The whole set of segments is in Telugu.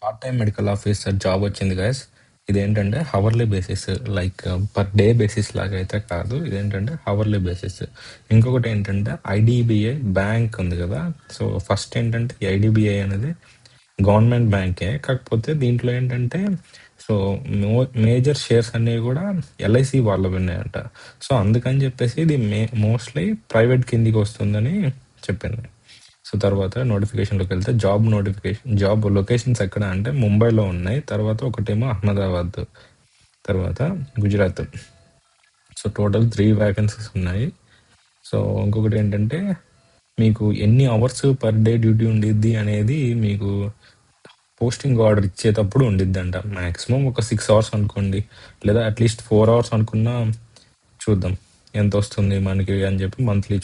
Part time medical officer job వచ్చింది గైస్. ఇదేంటంటే hourly basis, like per day basis లాగా అయితే కాదు. ఇదేంటంటే హవర్లీ బేసిస్. ఇంకొకటి ఏంటంటే ఐడిబిఐ బ్యాంక్ ఉంది కదా. సో ఫస్ట్ ఏంటంటే ఐడిబిఐ అనేది గవర్నమెంట్ బ్యాంకే, కాకపోతే దీంట్లో ఏంటంటే సో మేజర్ షేర్స్ అనేవి కూడా ఎల్ఐసి వాళ్ళవి ఉన్నాయంట. సో అందుకని చెప్పేసి ఇది మోస్ట్లీ ప్రైవేట్ కిందికి వస్తుందని చెప్పింది. సో తర్వాత నోటిఫికేషన్లోకి వెళ్తే జాబ్ లొకేషన్స్ ఎక్కడ అంటే ముంబైలో ఉన్నాయి, తర్వాత ఒకటేమో అహ్మదాబాద్, తర్వాత గుజరాత్. సో టోటల్ 3 వ్యాకెన్సీస్ ఉన్నాయి. సో ఇంకొకటి ఏంటంటే మీకు ఎన్ని అవర్స్ పర్ డే డ్యూటీ ఉండిద్ది అనేది మీకు పోస్టింగ్ ఆర్డర్ ఇచ్చేటప్పుడు ఉండిద్దంట. మ్యాక్సిమం ఒక 6 అవర్స్ అనుకోండి, లేదా అట్లీస్ట్ 4 అవర్స్ అనుకున్నా. చూద్దాం ఎంత వస్తుంది మనకి అని చెప్పి మంత్లీ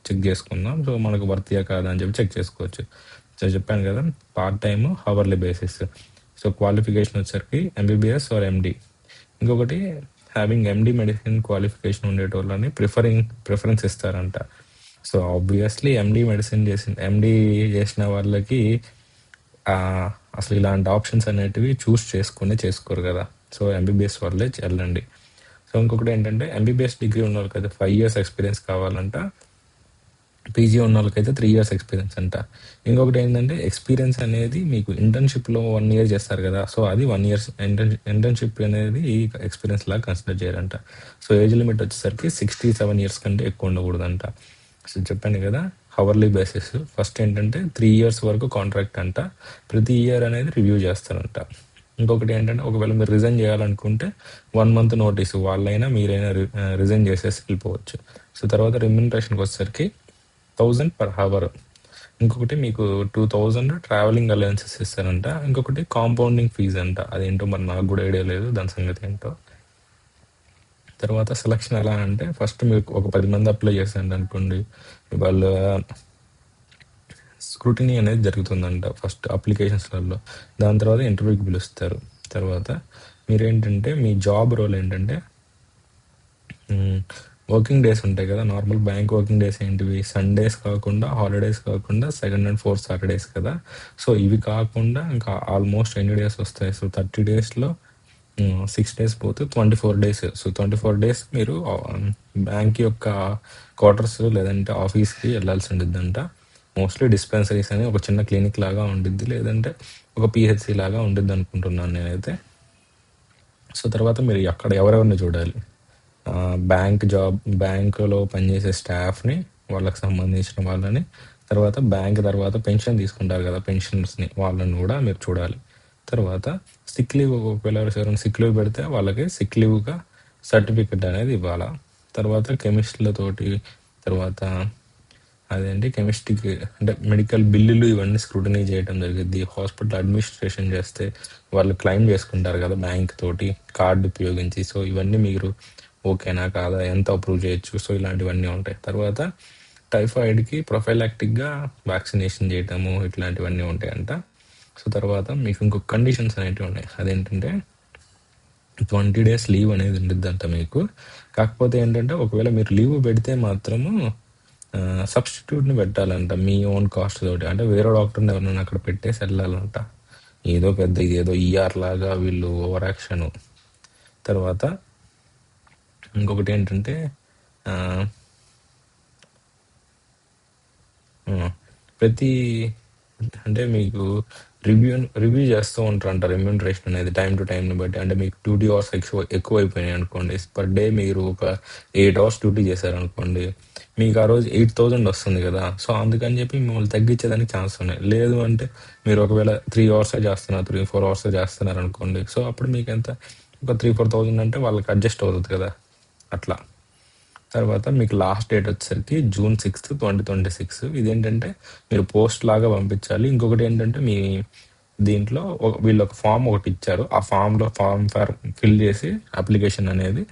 చెక్ చేసుకుందాం. సో మనకు వర్తియా కాదా అని చెప్పి చెక్ చేసుకోవచ్చు. సో చెప్పాను కదా, part time hourly basis. So qualification వచ్చరికి ఎంబీబీఎస్ ఆర్ ఎండి. ఇంకొకటి హ్యావింగ్ ఎండి మెడిసిన్ క్వాలిఫికేషన్ ఉండేటోళ్ళని ప్రిఫరెన్స్ ఇస్తారంట. సో ఆబ్వియస్లీ ఎండి చేసిన వాళ్ళకి ఆ, అసలు ఇలాంటి ఆప్షన్స్ అనేటివి చేసుకోరు కదా. సో ఎంబీబీఎస్ వాళ్ళే వెళ్ళండి. సో ఇంకొకటి ఏంటంటే ఎంబీబీఎస్ డిగ్రీ ఉన్న వాళ్ళకైతే 5 years ఎక్స్పీరియన్స్ కావాలంట. పీజీ ఉన్న వాళ్ళకైతే 3 years ఎక్స్పీరియన్స్ అంట. ఇంకొకటి ఏంటంటే ఎక్స్పీరియన్స్ అనేది మీకు ఇంటర్న్షిప్లో 1 year చేస్తారు కదా. సో అది 1 year ఇంటర్న్షిప్ అనేది ఎక్స్పీరియన్స్ లాగా కన్సిడర్ చేయాలంట. సో ఏజ్ లిమిట్ వచ్చేసరికి 67 years కంటే ఎక్కువ ఉండకూడదంట. సో చెప్పాను కదా, హవర్లీ బేసిస్. ఫస్ట్ ఏంటంటే 3 years వరకు కాంట్రాక్ట్ అంట. ప్రతి ఇయర్ అనేది రివ్యూ చేస్తారంట. ఇంకొకటి ఏంటంటే ఒకవేళ మీరు రిజైన్ చేయాలనుకుంటే 1 month నోటీసు, వాళ్ళైనా మీరైనా రిజైన్ చేసేసి వెళ్ళిపోవచ్చు. సో తర్వాత రెమ్యూనరేషన్కి వచ్చేసరికి 1000 per hour. ఇంకొకటి మీకు 2000 ట్రావెలింగ్ అలవెన్సెస్ ఇస్తారంట. ఇంకొకటి కాంపౌండింగ్ ఫీజ్ అంట. అదేంటో మరి నాకు కూడా ఐడియా లేదు దాని సంగతి ఏంటో. తర్వాత సెలక్షన్ ఎలా అంటే ఫస్ట్ మీకు ఒక 10 మంది అప్లై చేశారంట అనుకోండి, వాళ్ళు స్క్రూటినీ అనేది జరుగుతుందంట ఫస్ట్ అప్లికేషన్స్లలో. దాని తర్వాత ఇంటర్వ్యూకి పిలుస్తారు. తర్వాత మీరేంటంటే మీ జాబ్ రోల్ ఏంటంటే వర్కింగ్ డేస్ ఉంటాయి కదా, నార్మల్ బ్యాంక్ వర్కింగ్ డేస్ ఏంటివి, సండేస్ కాకుండా, హాలిడేస్ కాకుండా 2nd and 4th సాటర్డేస్ కదా. సో ఇవి కాకుండా ఇంకా ఆల్మోస్ట్ ఎన్ని డేస్ వస్తాయి. సో 30 daysలో 6 days పోతే 24 days. సో 24 days మీరు బ్యాంక్ యొక్క క్వార్టర్స్ లేదంటే ఆఫీస్కి వెళ్ళాల్సి ఉండిద్దంట. మోస్ట్లీ డిస్పెన్సరీస్ అని ఒక చిన్న క్లినిక్ లాగా ఉండిద్ది, లేదంటే ఒక పిహెచ్సి లాగా ఉండిద్ది అనుకుంటున్నాను నేనైతే. సో తర్వాత మీరు అక్కడ ఎవరెవరిని చూడాలి, బ్యాంకులో పనిచేసే స్టాఫ్ని, వాళ్ళకి సంబంధించిన వాళ్ళని, తర్వాత పెన్షన్ తీసుకుంటారు కదా పెన్షనర్స్ని, వాళ్ళని కూడా మీరు చూడాలి. తర్వాత సిక్ లీవ్, ఒకవేళ ఎవరైనా సిక్ లీవ్ పెడితే వాళ్ళకి సిక్ లీవ్గా సర్టిఫికెట్ అనేది ఇవ్వాలా. తర్వాత కెమిస్ట్లతోటి, తర్వాత అదేంటి కెమిస్ట్రీకి అంటే మెడికల్ బిల్లులు ఇవన్నీ స్క్రూటనీ చేయడం జరిగింది. హాస్పిటల్ అడ్మినిస్ట్రేషన్ చేస్తే వాళ్ళు క్లెయిమ్ చేసుకుంటారు కదా బ్యాంక్ తోటి కార్డు ఉపయోగించి. సో ఇవన్నీ మీరు ఓకేనా కాదా, ఎంత అప్రూవ్ చేయొచ్చు, సో ఇలాంటివన్నీ ఉంటాయి. తర్వాత టైఫాయిడ్కి ప్రొఫైలాక్టిక్గా వ్యాక్సినేషన్ చేయటము, ఇట్లాంటివన్నీ ఉంటాయంట. సో తర్వాత మీకు ఇంకొక కండిషన్స్ అనేటివి ఉన్నాయి. అదేంటంటే 20 days లీవ్ అనేది ఉండిద్దంట మీకు. కాకపోతే ఏంటంటే ఒకవేళ మీరు లీవ్ పెడితే మాత్రము సబ్స్టిట్యూట్ని పెట్టాలంట మీ ఓన్ కాస్ట్ తోటి. అంటే వేరే డాక్టర్ని ఎవరైనా అక్కడ పెట్టేసి వెళ్ళాలంట. ఏదో పెద్ద ఇదేదో ఈఆర్ లాగా వీళ్ళు ఓవర్ యాక్షన్. తర్వాత ఇంకొకటి ఏంటంటే ప్రతి అంటే మీకు రివ్యూ చేస్తూ ఉంటారంట రెమ్యూనరేషన్ అనేది టైం టు టైంని బట్టి. అంటే మీకు డ్యూటీ అవర్స్ ఎక్కువ అయిపోయినాయి అనుకోండి, పర్ డే మీరు ఒక 8 hours డ్యూటీ చేశారనుకోండి, మీకు ఆ రోజు 8000 వస్తుంది కదా. సో అందుకని చెప్పి మిమ్మల్ని తగ్గించేదానికి ఛాన్స్ ఉన్నాయి. లేదు అంటే మీరు ఒకవేళ 3 hours చేస్తున్నారు, 3-4 hours చేస్తున్నారు అనుకోండి, సో అప్పుడు మీకు ఎంత ఒక 3-4,000 అంటే వాళ్ళకి అడ్జస్ట్ అవుతుంది కదా అట్లా. తర్వాత మీకు లాస్ట్ డేట్ వచ్చేసరికి June 6th, 2026. ఇదేంటంటే మీరు పోస్ట్ లాగా పంపించాలి. ఇంకొకటి ఏంటంటే మీ దీంట్లో వీళ్ళు ఒక ఫామ్ ఒకటి ఇచ్చారు, ఆ ఫామ్ ఫిల్ చేసి అప్లికేషన్ అనేది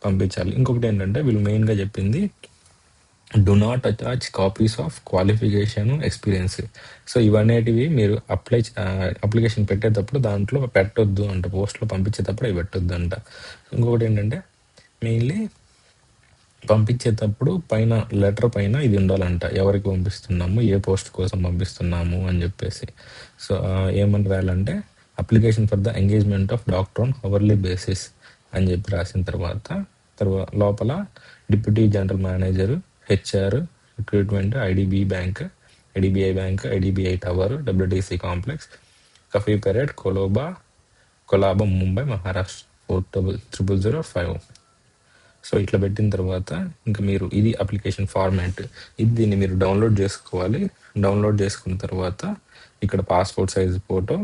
పంపించాలి. ఇంకొకటి ఏంటంటే వీళ్ళు మెయిన్గా చెప్పింది do not attach copies of qualification, experience. So ఇవన్నిటివి మీరు అప్లికేషన్ పెట్టేటప్పుడు దాంట్లో పెట్టొద్దు అంట, పోస్ట్లో పంపించేటప్పుడు అవి పెట్టొద్దు అంట. ఇంకొకటి ఏంటంటే మెయిన్లీ పంపించేటప్పుడు లెటర్ పైన ఇది ఉండాలంట, ఎవరికి పంపిస్తున్నాము, ఏ పోస్ట్ కోసం పంపిస్తున్నాము అని చెప్పేసి. సో ఏమని రాయాలంటే application for the engagement of doctor on hourly basis అని చెప్పి రాసిన తర్వాత లోపల deputy general manager, HR, recruitment, IDBI bank, IDBI tower, WDC complex, Cuffe Parade, Colaba, Mumbai, Maharashtra 400005. So ఇట్లా పెట్టిన తర్వాత ఇంకా మీరు ఇది అప్లికేషన్ ఫార్మాట్. దీన్ని మీరు డౌన్లోడ్ చేసుకోవాలి. డౌన్లోడ్ చేసుకున్న తర్వాత ఇక్కడ పాస్పోర్ట్ సైజ్ ఫోటో,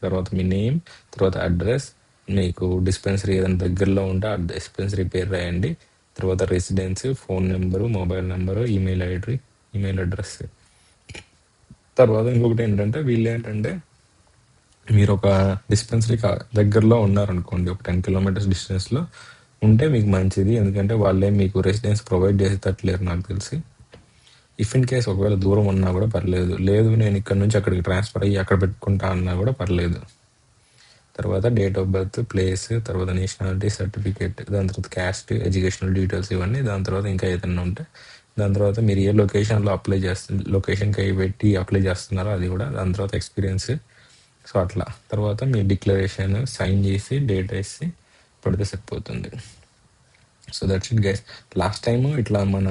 తర్వాత మీ నేమ్, తర్వాత అడ్రస్, మీకు డిస్పెన్సరీ ఏదైనా దగ్గరలో ఉంటే ఆ డిస్పెన్సరీ పేరు రాయండి, తర్వాత residence, phone number, mobile number, email address. తర్వాత ఇంకొకటి ఏంటంటే వీళ్ళు ఏంటంటే మీరు ఒక డిస్పెన్సరీ దగ్గరలో ఉన్నారనుకోండి, ఒక 10 కిలోమీటర్స్ డిస్టెన్స్లో ఉంటే మీకు మంచిది. ఎందుకంటే వాళ్ళే మీకు రెసిడెన్స్ ప్రొవైడ్ చేసేటట్లేరు నాకు తెలిసి. ఇఫ్ ఇన్ కేస్ ఒకవేళ దూరం ఉన్నా కూడా పర్లేదు, లేదు నేను ఇక్కడ నుంచి అక్కడికి ట్రాన్స్ఫర్ అయ్యి అక్కడ పెట్టుకుంటా అన్నా కూడా పర్లేదు. తర్వాత డేట్ ఆఫ్ బర్త్, ప్లేస్, తర్వాత నేషనాలిటీ సర్టిఫికేట్, దాని తర్వాత క్యాస్ట్, ఎడ్యుకేషనల్ డీటెయిల్స్ ఇవన్నీ. దాని తర్వాత ఇంకా ఏదైనా ఉంటే దాని తర్వాత మీరు ఏ లొకేషన్లో లొకేషన్కి పెట్టి అప్లై చేస్తున్నారో అది కూడా. దాని తర్వాత ఎక్స్పీరియన్స్. సో అట్లా తర్వాత మీ డిక్లరేషన్ సైన్ చేసి డేట్ వేసి పడితే సరిపోతుంది. So that's it guys. Last time ఇట్లా మన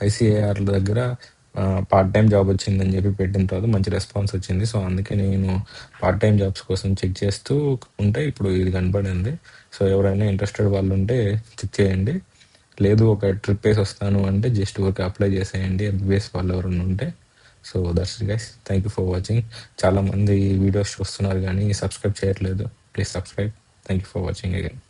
ఐసిఏఆర్ దగ్గర పార్ట్ టైం జాబ్ వచ్చిందని చెప్పి పెట్టిన తర్వాత మంచి రెస్పాన్స్ వచ్చింది. సో అందుకే నేను పార్ట్ టైం జాబ్స్ కోసం చెక్ చేస్తూ ఉంటే ఇప్పుడు ఇది కనపడింది. సో ఎవరైనా ఇంట్రెస్టెడ్ వాళ్ళు ఉంటే చెక్ చేయండి. లేదు ఒక ట్రిప్ వేసి వస్తాను అంటే జస్ట్ ఒక అప్లై చేసేయండి, ఎంబీబీఎస్ వాళ్ళు ఎవరైనా ఉంటే. So that's it guys. Thank you for watching. చాలామంది వీడియోస్ చూస్తున్నారు కానీ సబ్స్క్రైబ్ చేయట్లేదు. Please subscribe. Thank you for watching again.